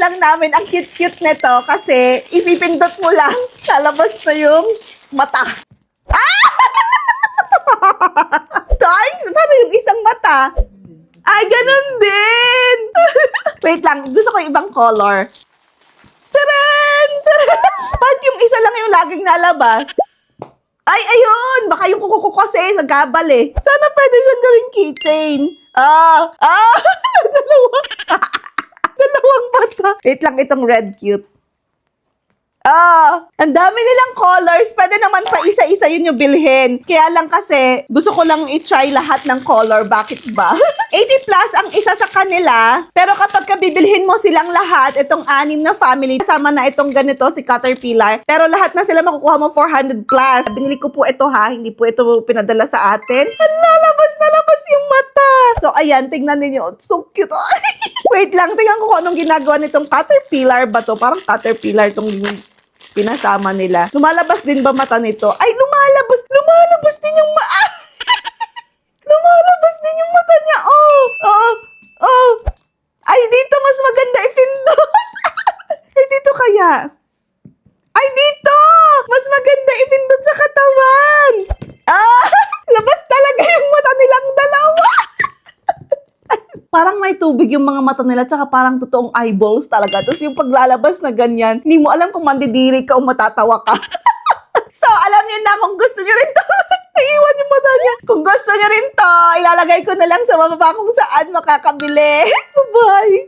lang namin ang cute-cute nito kasi ipipindot mo lang, lalabas na yung mata. Ah! Thanks! Paano yung isang mata? Ay, ganun din! Wait lang, gusto ko ibang color. Charan! Charan! Ba't yung isa lang yung laging nalabas? Ay, ayun! Baka yung kuko ko kasi sa gabal eh. Sana pwede siyang gawing keychain. Dalawa. Dalawang mata. Wait lang, itong red cute. Ang dami nilang colors. Pwede naman pa isa-isa yun yung bilhin. Kaya lang kasi, gusto ko lang i-try lahat ng color. Bakit ba? 80 plus ang isa sa kanila. Pero kapag bibilhin mo silang lahat, itong 6 na family, kasama na itong ganito, si Caterpillar. Pero lahat na sila makukuha mo 400 plus. Binili ko po ito ha. Hindi po ito pinadala sa atin. Lalabas na labas yung mata. So ayan, tingnan ninyo. So cute. Wait lang, tingnan ko kung anong ginagawa nitong Caterpillar ba to? Parang Caterpillar itong pinasama nila. Lumalabas din ba mata nito? Ay, lumalabas! Lumalabas din yung lumalabas din yung mata niya. Ay, dito mas maganda ipindot. Ay, dito kaya? Ay, dito! Mas maganda ipindot sa katawan. Labas talaga yung mata nilang dalawa. Parang may tubig yung mga mata nila, tsaka parang totoong eyeballs talaga. Tapos yung paglalabas na ganyan, hindi mo alam kung mandidiri ka o matatawa ka. So, alam niyo na kung gusto niyo rin to. Naiiwan yung mata niya. Kung gusto niyo rin to, ilalagay ko na lang sa mababa kung saan makakabili. Bye-bye!